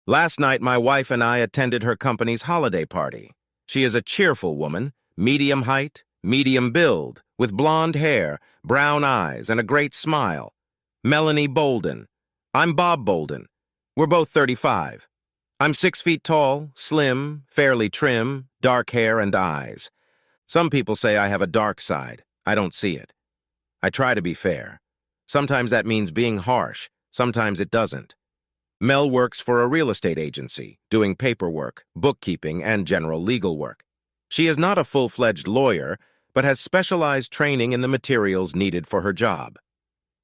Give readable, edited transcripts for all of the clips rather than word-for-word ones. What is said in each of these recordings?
Last night, my wife and I attended her company's holiday party. She is a cheerful woman, medium height, medium build, with blonde hair, brown eyes, and a great smile. Melanie Bolden. I'm Bob Bolden. We're both 35. I'm 6 feet tall, slim, fairly trim, dark hair and eyes. Some people say I have a dark side. I don't see it. I try to be fair. Sometimes that means being harsh. Sometimes it doesn't. Mel works for a real estate agency, doing paperwork, bookkeeping, and general legal work. She is not a full-fledged lawyer, but has specialized training in the materials needed for her job.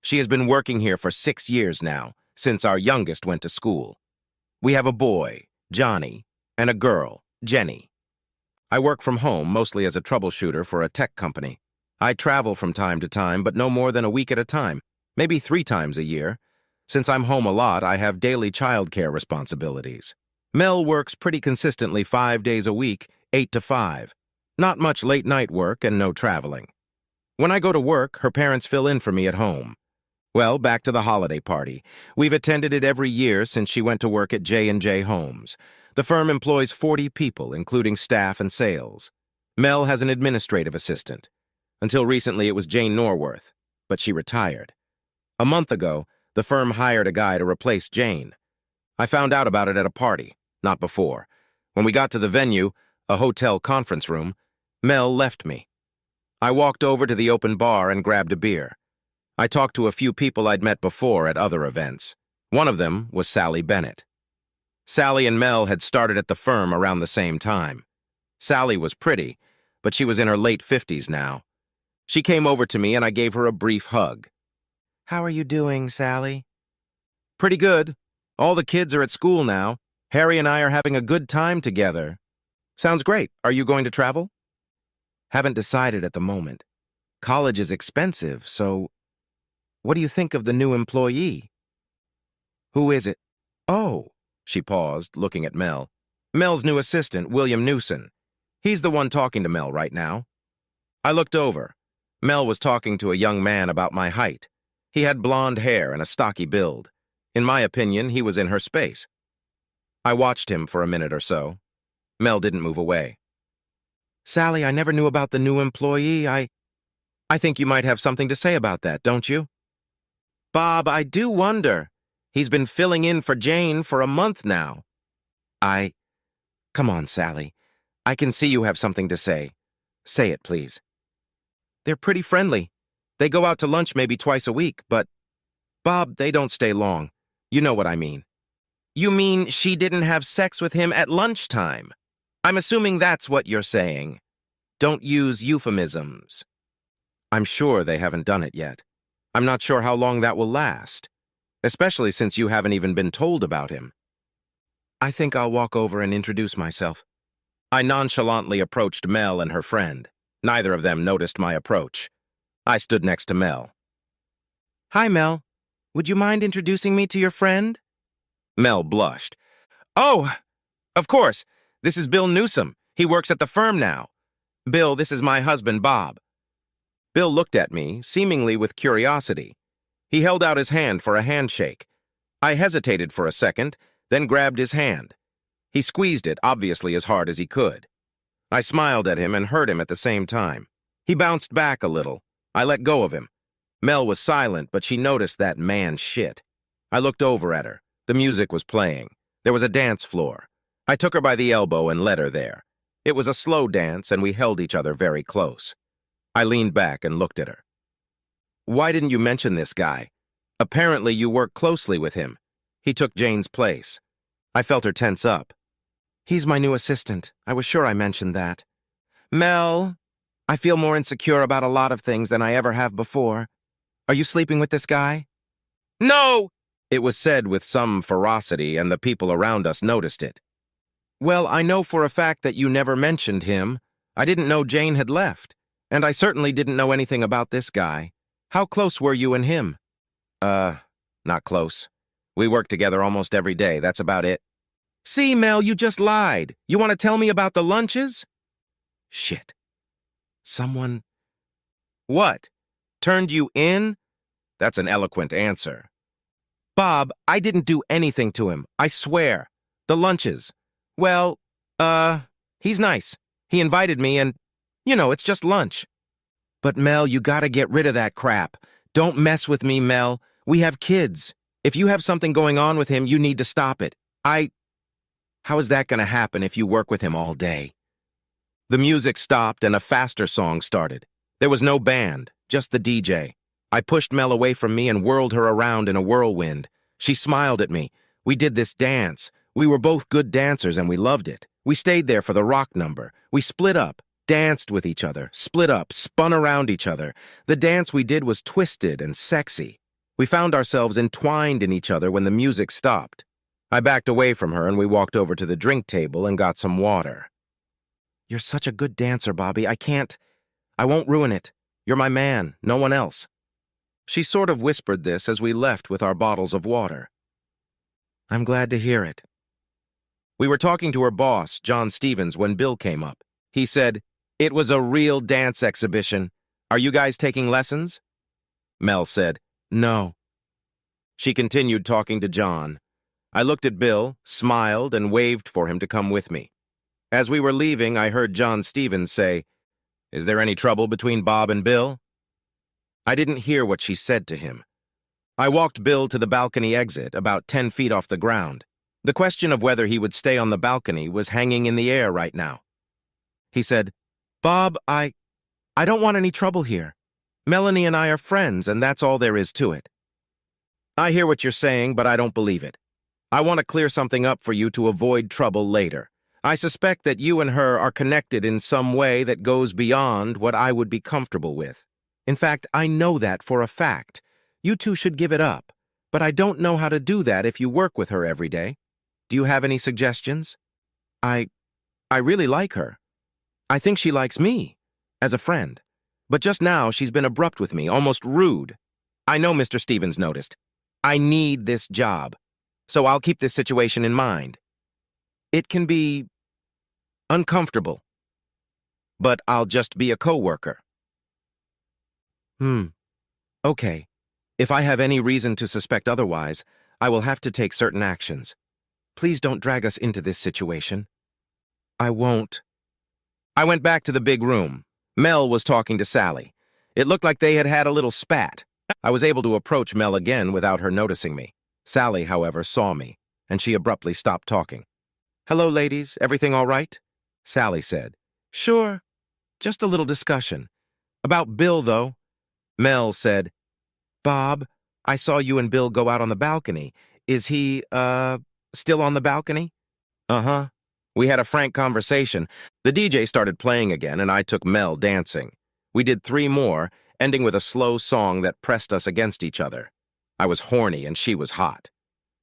She has been working here for 6 years now, since our youngest went to school. We have a boy, Johnny, and a girl, Jenny. I work from home, mostly as a troubleshooter for a tech company. I travel from time to time, but no more than a week at a time, maybe 3 times a year. Since I'm home a lot, I have daily childcare responsibilities. Mel works pretty consistently 5 days a week, 8 to 5. Not much late-night work and no traveling. When I go to work, her parents fill in for me at home. Well, back to the holiday party. We've attended it every year since she went to work at J&J Homes. The firm employs 40 people, including staff and sales. Mel has an administrative assistant. Until recently, it was Jane Norworth, but she retired. A month ago, the firm hired a guy to replace Jane. I found out about it at a party, not before. When we got to the venue, a hotel conference room, Mel left me. I walked over to the open bar and grabbed a beer. I talked to a few people I'd met before at other events. One of them was Sally Bennett. Sally and Mel had started at the firm around the same time. Sally was pretty, but she was in her late 50s now. She came over to me and I gave her a brief hug. "How are you doing, Sally?" "Pretty good. All the kids are at school now. Harry and I are having a good time together." "Sounds great. Are you going to travel?" "Haven't decided at the moment. College is expensive, so... What do you think of the new employee?" "Who is it?" "Oh," she paused, looking at Mel. "Mel's new assistant, William Newson. He's the one talking to Mel right now." I looked over. Mel was talking to a young man about my height. He had blonde hair and a stocky build. In my opinion, he was in her space. I watched him for a minute or so. Mel didn't move away. "Sally, I never knew about the new employee. I think you might have something to say about that, don't you?" "Bob, I do wonder. He's been filling in for Jane for a month now." Come on, Sally. I can see you have something to say. Say it, please." "They're pretty friendly. They go out to lunch maybe twice a week, but... Bob, they don't stay long. You know what I mean." "You mean she didn't have sex with him at lunchtime? I'm assuming that's what you're saying. Don't use euphemisms." "I'm sure they haven't done it yet. I'm not sure how long that will last, especially since you haven't even been told about him." "I think I'll walk over and introduce myself." I nonchalantly approached Mel and her friend. Neither of them noticed my approach. I stood next to Mel. "Hi, Mel. Would you mind introducing me to your friend?" Mel blushed. "Oh, of course. This is Bill Newsom. He works at the firm now. Bill, this is my husband, Bob." Bill looked at me, seemingly with curiosity. He held out his hand for a handshake. I hesitated for a second, then grabbed his hand. He squeezed it, obviously as hard as he could. I smiled at him and hurt him at the same time. He bounced back a little. I let go of him. Mel was silent, but she noticed that man shit. I looked over at her. The music was playing. There was a dance floor. I took her by the elbow and led her there. It was a slow dance, and we held each other very close. I leaned back and looked at her. "Why didn't you mention this guy? Apparently you work closely with him. He took Jane's place." I felt her tense up. "He's my new assistant. I was sure I mentioned that." "Mel, I feel more insecure about a lot of things than I ever have before. Are you sleeping with this guy?" "No!" It was said with some ferocity, and the people around us noticed it. "Well, I know for a fact that you never mentioned him. I didn't know Jane had left, and I certainly didn't know anything about this guy. How close were you and him?" Not close. We work together almost every day, that's about it." "See, Mel, you just lied. You want to tell me about the lunches?" Shit. Someone... "What? Turned you in?" That's an eloquent answer. "Bob, I didn't do anything to him, I swear. The lunches. Well, he's nice. He invited me and, it's just lunch. But Mel, you gotta get rid of that crap. Don't mess with me, Mel. We have kids. If you have something going on with him, you need to stop it. How is that gonna happen if you work with him all day? The music stopped and a faster song started. There was no band, just the DJ. I pushed Mel away from me and whirled her around in a whirlwind. She smiled at me. We did this dance. We were both good dancers and we loved it. We stayed there for the rock number. We split up, danced with each other, split up, spun around each other. The dance we did was twisted and sexy. We found ourselves entwined in each other when the music stopped. I backed away from her and we walked over to the drink table and got some water. You're such a good dancer, Bobby. I won't ruin it. You're my man, no one else. She sort of whispered this as we left with our bottles of water. I'm glad to hear it. We were talking to her boss, John Stevens, when Bill came up. He said, "It was a real dance exhibition. Are you guys taking lessons?" Mel said, "No." She continued talking to John. I looked at Bill, smiled, and waved for him to come with me. As we were leaving, I heard John Stevens say, "Is there any trouble between Bob and Bill?" I didn't hear what she said to him. I walked Bill to the balcony exit, about 10 feet off the ground. The question of whether he would stay on the balcony was hanging in the air right now. He said, "Bob, I don't want any trouble here. Melanie and I are friends, and that's all there is to it." I hear what you're saying, but I don't believe it. I want to clear something up for you to avoid trouble later. I suspect that you and her are connected in some way that goes beyond what I would be comfortable with. In fact, I know that for a fact. You two should give it up, but I don't know how to do that if you work with her every day. Do you have any suggestions? I really like her. I think she likes me, as a friend. But just now, she's been abrupt with me, almost rude. I know Mr. Stevens noticed. I need this job, so I'll keep this situation in mind. It can be uncomfortable, but I'll just be a coworker. Okay. If I have any reason to suspect otherwise, I will have to take certain actions. Please don't drag us into this situation. I won't. I went back to the big room. Mel was talking to Sally. It looked like they had had a little spat. I was able to approach Mel again without her noticing me. Sally, however, saw me, and she abruptly stopped talking. "Hello, ladies. Everything all right?" Sally said. "Sure. Just a little discussion. About Bill, though." Mel said, "Bob, I saw you and Bill go out on the balcony. Is he, still on the balcony?" "Uh-huh. We had a frank conversation. The DJ started playing again, and I took Mel dancing. We did 3 more, ending with a slow song that pressed us against each other. I was horny and she was hot.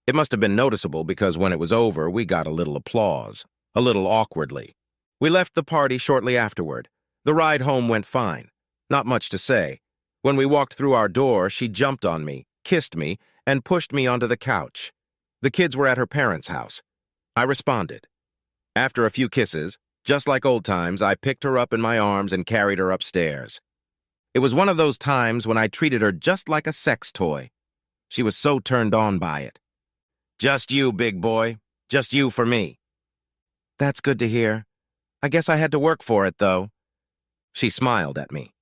It must have been noticeable because when it was over, we got a little applause, a little awkwardly. We left the party shortly afterward. The ride home went fine. Not much to say. When we walked through our door, she jumped on me, kissed me, and pushed me onto the couch. The kids were at her parents' house. I responded. After a few kisses, just like old times, I picked her up in my arms and carried her upstairs. It was one of those times when I treated her just like a sex toy. She was so turned on by it. "Just you, big boy. Just you for me." "That's good to hear. I guess I had to work for it, though." She smiled at me.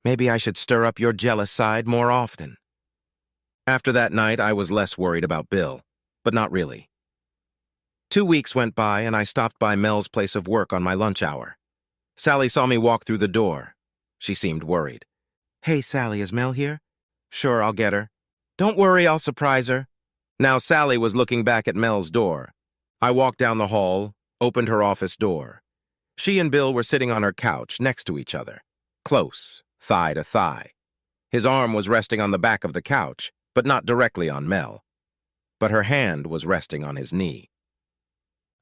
"Maybe I should stir up your jealous side more often." After that night, I was less worried about Bill, but not really. 2 weeks went by, and I stopped by Mel's place of work on my lunch hour. Sally saw me walk through the door. She seemed worried. "Hey, Sally, is Mel here?" "Sure, I'll get her." "Don't worry, I'll surprise her." Now Sally was looking back at Mel's door. I walked down the hall, opened her office door. She and Bill were sitting on her couch next to each other, close, thigh to thigh. His arm was resting on the back of the couch, but not directly on Mel. But her hand was resting on his knee.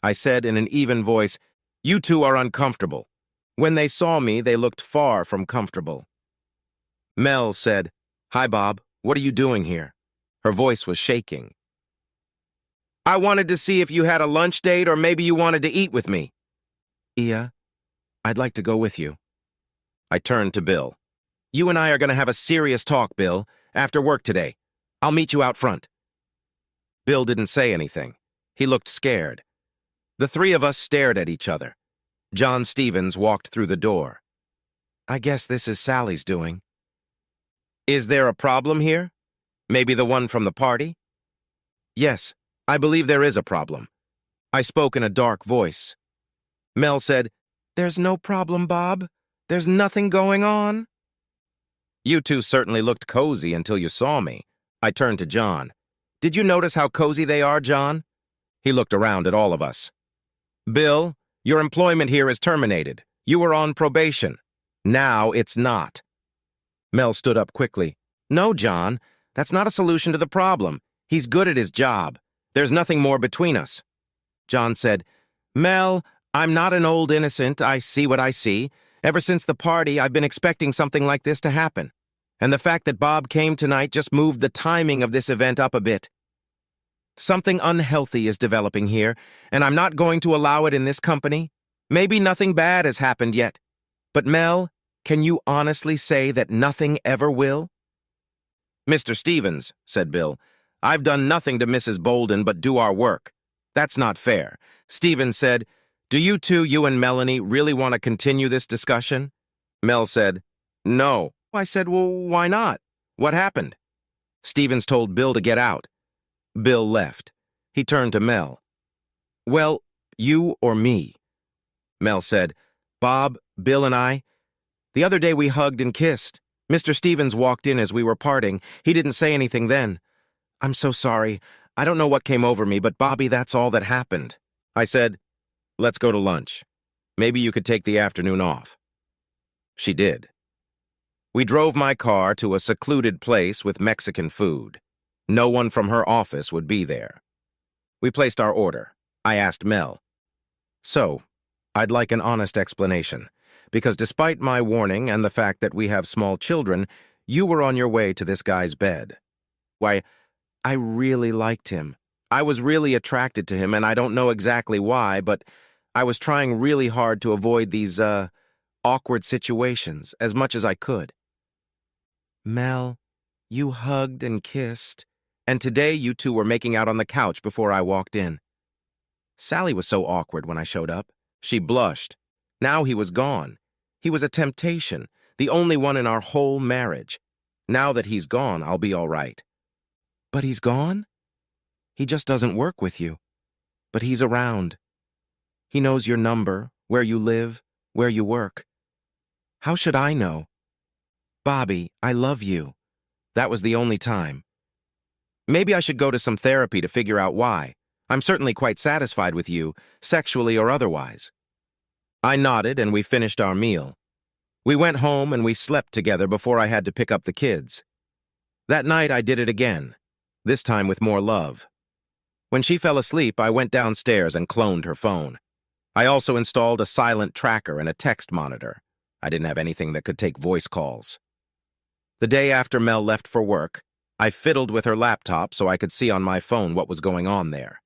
I said in an even voice, "You two are uncomfortable." When they saw me, they looked far from comfortable. Mel said, "Hi, Bob. What are you doing here?" Her voice was shaking. "I wanted to see if you had a lunch date or maybe you wanted to eat with me." "Ia, I'd like to go with you." I turned to Bill. "You and I are going to have a serious talk, Bill, after work today. I'll meet you out front." Bill didn't say anything. He looked scared. The three of us stared at each other. John Stevens walked through the door. I guess this is Sally's doing. Is there a problem here? Maybe the one from the party? Yes, I believe there is a problem. I spoke in a dark voice. Mel said, There's no problem, Bob. There's nothing going on. You two certainly looked cozy until you saw me. I turned to John. Did you notice how cozy they are, John? He looked around at all of us. Bill, your employment here is terminated. You were on probation. Now it's not. Mel stood up quickly. No, John, that's not a solution to the problem. He's good at his job. There's nothing more between us. John said, Mel, I'm not an old innocent. I see what I see. Ever since the party, I've been expecting something like this to happen. And the fact that Bob came tonight just moved the timing of this event up a bit. Something unhealthy is developing here, and I'm not going to allow it in this company. Maybe nothing bad has happened yet. But Mel, can you honestly say that nothing ever will? Mr. Stevens, said Bill, I've done nothing to Mrs. Bolden but do our work. That's not fair. Stevens said, Do you two, you and Melanie, really want to continue this discussion? Mel said, No. I said, Well, why not? What happened? Stevens told Bill to get out. Bill left. He turned to Mel. Well, you or me? Mel said, Bob, Bill, and I. The other day we hugged and kissed. Mr. Stevens walked in as we were parting. He didn't say anything then. I'm so sorry. I don't know what came over me, but Bobby, that's all that happened. I said, Let's go to lunch. Maybe you could take the afternoon off. She did. We drove my car to a secluded place with Mexican food. No one from her office would be there. We placed our order. I asked Mel. So, I'd like an honest explanation, because despite my warning and the fact that we have small children, you were on your way to this guy's bed. Why, I really liked him. I was really attracted to him, and I don't know exactly why, but I was trying really hard to avoid these, awkward situations as much as I could. Mel, you hugged and kissed, and today you two were making out on the couch before I walked in. Sally was so awkward when I showed up. She blushed. Now he was gone. He was a temptation, the only one in our whole marriage. Now that he's gone, I'll be all right. But he's gone? He just doesn't work with you. But he's around. He knows your number, where you live, where you work. How should I know? Bobby, I love you. That was the only time. Maybe I should go to some therapy to figure out why. I'm certainly quite satisfied with you, sexually or otherwise. I nodded and we finished our meal. We went home and we slept together before I had to pick up the kids. That night I did it again, this time with more love. When she fell asleep, I went downstairs and cloned her phone. I also installed a silent tracker and a text monitor. I didn't have anything that could take voice calls. The day after Mel left for work, I fiddled with her laptop so I could see on my phone what was going on there.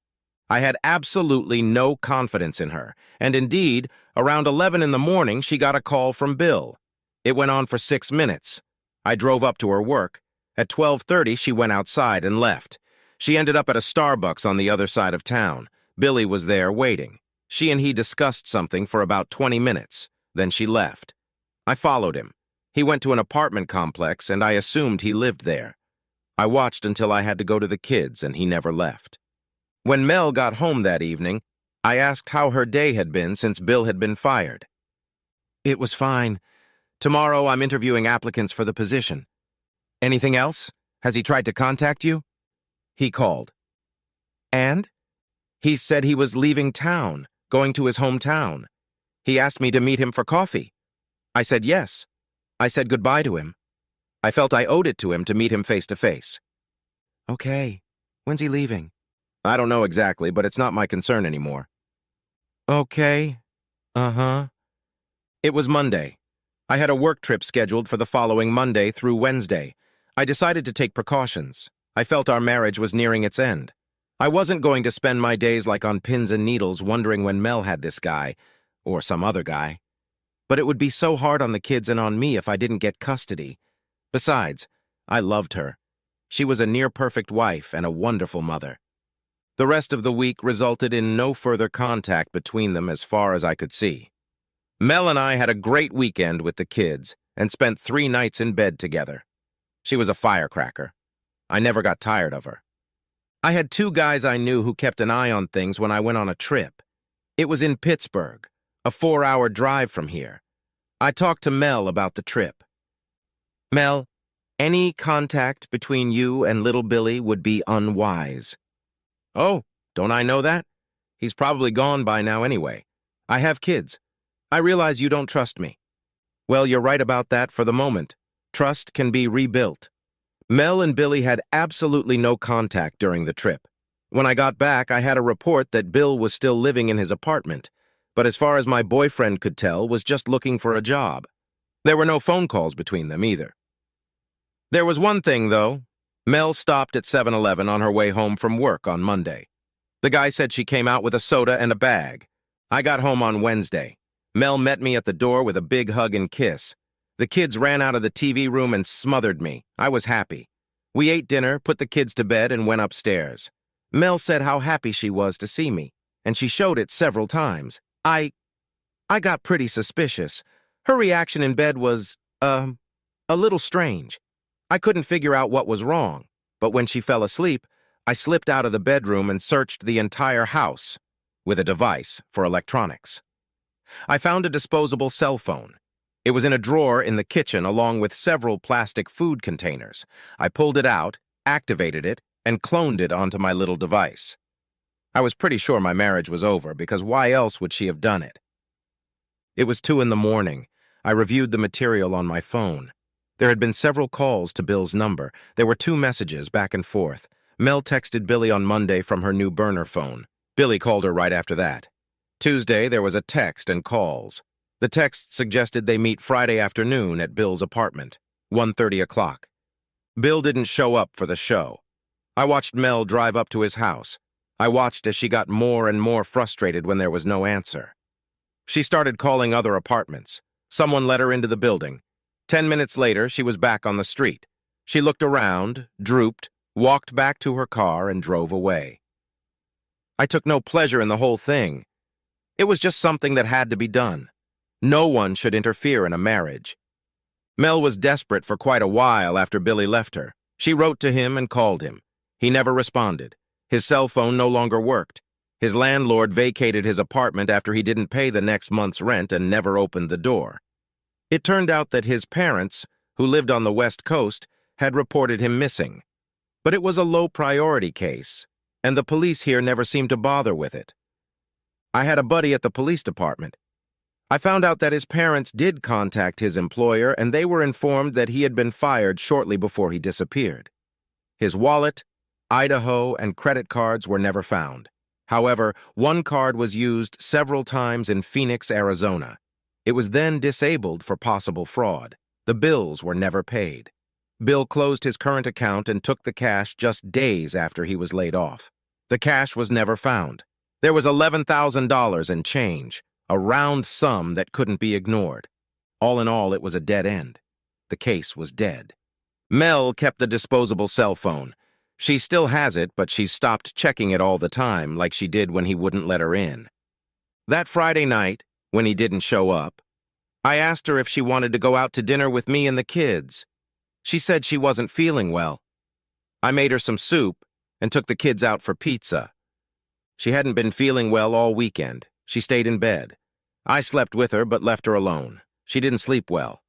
I had absolutely no confidence in her, and indeed, around 11 in the morning, she got a call from Bill. It went on for 6 minutes. I drove up to her work. At 12:30, she went outside and left. She ended up at a Starbucks on the other side of town. Billy was there waiting. She and he discussed something for about 20 minutes. Then she left. I followed him. He went to an apartment complex, and I assumed he lived there. I watched until I had to go to the kids, and he never left. When Mel got home that evening, I asked how her day had been since Bill had been fired. It was fine. Tomorrow I'm interviewing applicants for the position. Anything else? Has he tried to contact you? He called. And? He said he was leaving town, going to his hometown. He asked me to meet him for coffee. I said yes. I said goodbye to him. I felt I owed it to him to meet him face to face. Okay. When's he leaving? I don't know exactly, but it's not my concern anymore. Okay. Uh-huh. It was Monday. I had a work trip scheduled for the following Monday through Wednesday. I decided to take precautions. I felt our marriage was nearing its end. I wasn't going to spend my days like on pins and needles wondering when Mel had this guy, or some other guy. But it would be so hard on the kids and on me if I didn't get custody. Besides, I loved her. She was a near-perfect wife and a wonderful mother. The rest of the week resulted in no further contact between them as far as I could see. Mel and I had a great weekend with the kids and spent 3 nights in bed together. She was a firecracker. I never got tired of her. I had 2 guys I knew who kept an eye on things when I went on a trip. It was in Pittsburgh, a 4-hour drive from here. I talked to Mel about the trip. Mel, any contact between you and little Billy would be unwise. Oh, don't I know that? He's probably gone by now anyway. I have kids. I realize you don't trust me. Well, you're right about that for the moment. Trust can be rebuilt. Mel and Billy had absolutely no contact during the trip. When I got back, I had a report that Bill was still living in his apartment, but as far as my boyfriend could tell, was just looking for a job. There were no phone calls between them either. There was one thing, though. Mel stopped at 7-Eleven on her way home from work on Monday. The guy said she came out with a soda and a bag. I got home on Wednesday. Mel met me at the door with a big hug and kiss. The kids ran out of the TV room and smothered me. I was happy. We ate dinner, put the kids to bed, and went upstairs. Mel said how happy she was to see me, and she showed it several times. I got pretty suspicious. Her reaction in bed was, a little strange. I couldn't figure out what was wrong, but when she fell asleep, I slipped out of the bedroom and searched the entire house with a device for electronics. I found a disposable cell phone. It was in a drawer in the kitchen along with several plastic food containers. I pulled it out, activated it, and cloned it onto my little device. I was pretty sure my marriage was over because why else would she have done it? It was 2 in the morning. I reviewed the material on my phone. There had been several calls to Bill's number. There were 2 messages back and forth. Mel texted Billy on Monday from her new burner phone. Billy called her right after that. Tuesday, there was a text and calls. The text suggested they meet Friday afternoon at Bill's apartment, 1:30 o'clock. Bill didn't show up for the show. I watched Mel drive up to his house. I watched as she got more and more frustrated when there was no answer. She started calling other apartments. Someone let her into the building. 10 minutes later, she was back on the street. She looked around, drooped, walked back to her car, and drove away. I took no pleasure in the whole thing. It was just something that had to be done. No one should interfere in a marriage. Mel was desperate for quite a while after Billy left her. She wrote to him and called him. He never responded. His cell phone no longer worked. His landlord vacated his apartment after he didn't pay the next month's rent and never opened the door. It turned out that his parents, who lived on the West Coast, had reported him missing. But it was a low-priority case, and the police here never seemed to bother with it. I had a buddy at the police department. I found out that his parents did contact his employer, and they were informed that he had been fired shortly before he disappeared. His wallet, Idaho, and credit cards were never found. However, one card was used several times in Phoenix, Arizona. It was then disabled for possible fraud. The bills were never paid. Bill closed his current account and took the cash just days after he was laid off. The cash was never found. There was $11,000 in change, a round sum that couldn't be ignored. All in all, it was a dead end. The case was dead. Mel kept the disposable cell phone. She still has it, but she's stopped checking it all the time like she did when he wouldn't let her in. That Friday night, when he didn't show up, I asked her if she wanted to go out to dinner with me and the kids. She said she wasn't feeling well. I made her some soup and took the kids out for pizza. She hadn't been feeling well all weekend. She stayed in bed. I slept with her but left her alone. She didn't sleep well.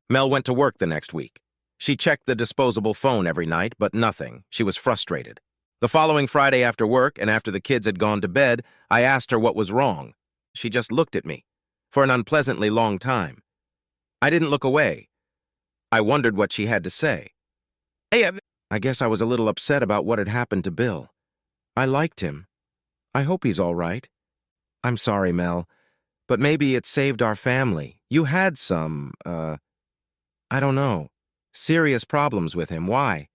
Mel went to work the next week. She checked the disposable phone every night, but nothing. She was frustrated. The following Friday after work and after the kids had gone to bed, I asked her what was wrong. She just looked at me for an unpleasantly long time. I didn't look away. I wondered what she had to say. I guess I was a little upset about what had happened to Bill. I liked him. I hope he's all right. I'm sorry, Mel, but maybe it saved our family. You had some, I don't know, serious problems with him. Why?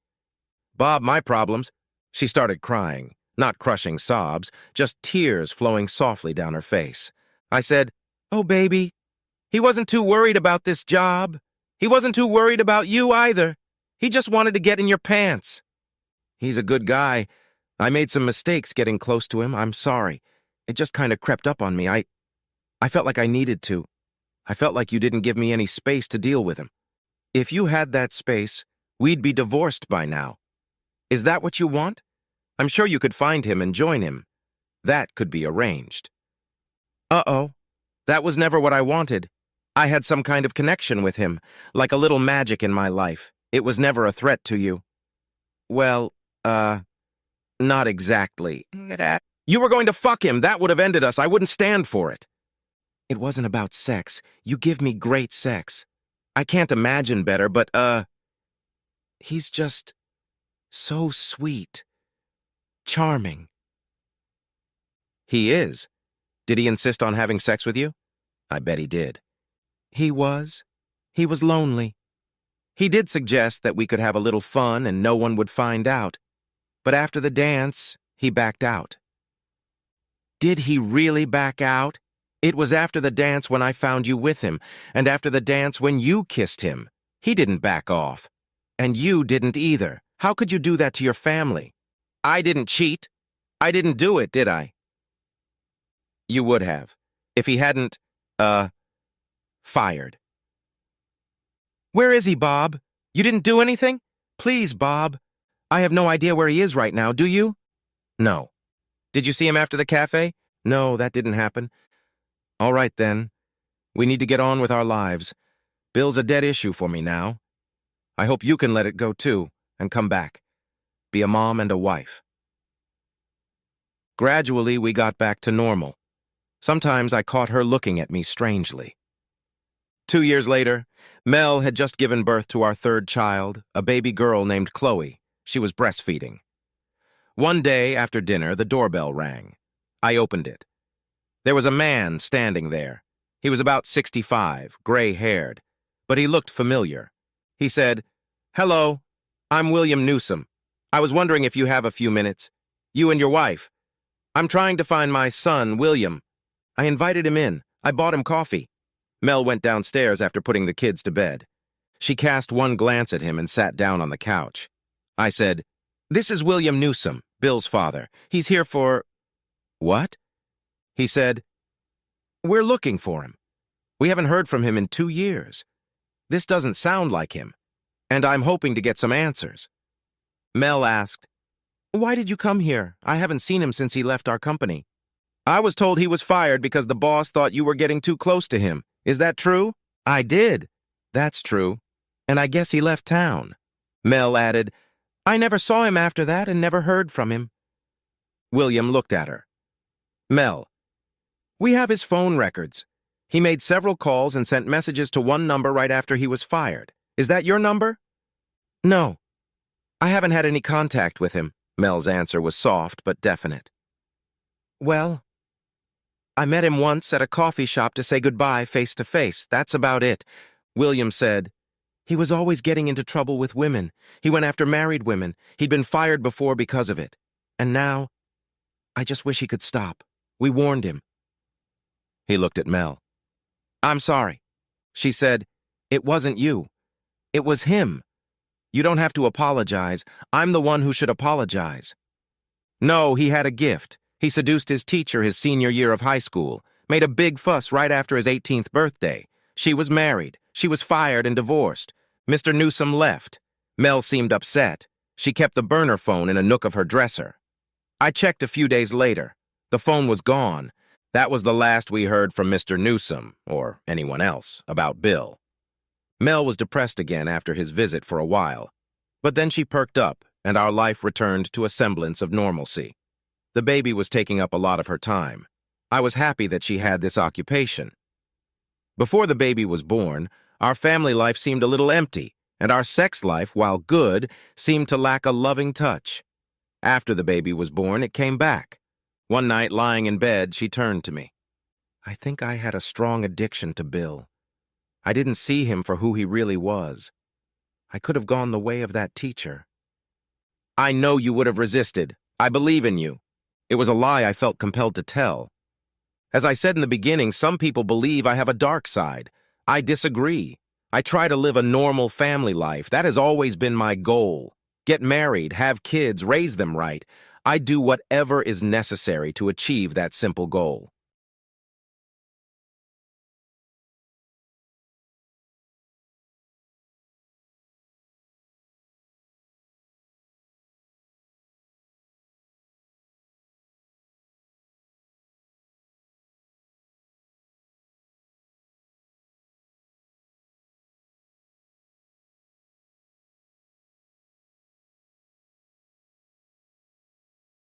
Bob, my problems. She started crying, not crushing sobs, just tears flowing softly down her face. I said, "Oh, baby, he wasn't too worried about this job. He wasn't too worried about you either. He just wanted to get in your pants. He's a good guy, I made some mistakes getting close to him. I'm sorry. It just kind of crept up on me. I felt like I needed to. I felt like you didn't give me any space to deal with him. If you had that space, we'd be divorced by now. Is that what you want? I'm sure you could find him and join him. That could be arranged. Uh-oh. That was never what I wanted. I had some kind of connection with him, like a little magic in my life. It was never a threat to you. Well, not exactly. You were going to fuck him. That would have ended us. I wouldn't stand for it. It wasn't about sex. You give me great sex. I can't imagine better, but, he's just so sweet. Charming. He is. Did he insist on having sex with you? I bet he did. He was. He was lonely. He did suggest that we could have a little fun and no one would find out. But after the dance, he backed out. Did he really back out? It was after the dance when I found you with him, and after the dance when you kissed him. He didn't back off. And you didn't either. How could you do that to your family? I didn't cheat. I didn't do it, did I? You would have, if he hadn't, fired. Where is he, Bob? You didn't do anything? Please, Bob. I have no idea where he is right now, do you? No. Did you see him after the cafe? No, that didn't happen. All right, then. We need to get on with our lives. Bill's a dead issue for me now. I hope you can let it go, too, and come back. Be a mom and a wife. Gradually, we got back to normal. Sometimes I caught her looking at me strangely. 2 years later, Mel had just given birth to our third child, a baby girl named Chloe. She was breastfeeding. One day after dinner, the doorbell rang. I opened it. There was a man standing there. He was about 65, gray-haired, but he looked familiar. He said, "Hello, I'm William Newsom. I was wondering if you have a few minutes. You and your wife. I'm trying to find my son, William. I invited him in. I bought him coffee." Mel went downstairs after putting the kids to bed. She cast one glance at him and sat down on the couch. I said, "This is William Newsom, Bill's father. He's here for—" "What?" He said, "We're looking for him. We haven't heard from him in 2 years. This doesn't sound like him, and I'm hoping to get some answers." Mel asked, "Why did you come here? I haven't seen him since he left our company." "I was told he was fired because the boss thought you were getting too close to him. Is that true?" "I did. That's true. And I guess he left town." Mel added, "I never saw him after that and never heard from him." William looked at her. "Mel, we have his phone records. He made several calls and sent messages to one number right after he was fired. Is that your number?" "No. I haven't had any contact with him." Mel's answer was soft but definite. "Well, I met him once at a coffee shop to say goodbye face to face. That's about it." William said, "He was always getting into trouble with women. He went after married women. He'd been fired before because of it. And now, I just wish he could stop. We warned him." He looked at Mel. "I'm sorry." She said, "It wasn't you. It was him. You don't have to apologize. I'm the one who should apologize." "No, he had a gift. He seduced his teacher his senior year of high school, made a big fuss right after his 18th birthday. She was married. She was fired and divorced. Mr. Newsom left. Mel seemed upset. She kept the burner phone in a nook of her dresser. I checked a few days later. The phone was gone. That was the last we heard from Mr. Newsom, or anyone else, about Bill. Mel was depressed again after his visit for a while, but then she perked up, and our life returned to a semblance of normalcy. The baby was taking up a lot of her time. I was happy that she had this occupation. Before the baby was born, our family life seemed a little empty, and our sex life, while good, seemed to lack a loving touch. After the baby was born, it came back. One night, lying in bed, she turned to me. "I think I had a strong addiction to Bill. I didn't see him for who he really was. I could have gone the way of that teacher." "I know you would have resisted. I believe in you." It was a lie I felt compelled to tell. As I said in the beginning, some people believe I have a dark side. I disagree. I try to live a normal family life. That has always been my goal. Get married, have kids, raise them right. I do whatever is necessary to achieve that simple goal.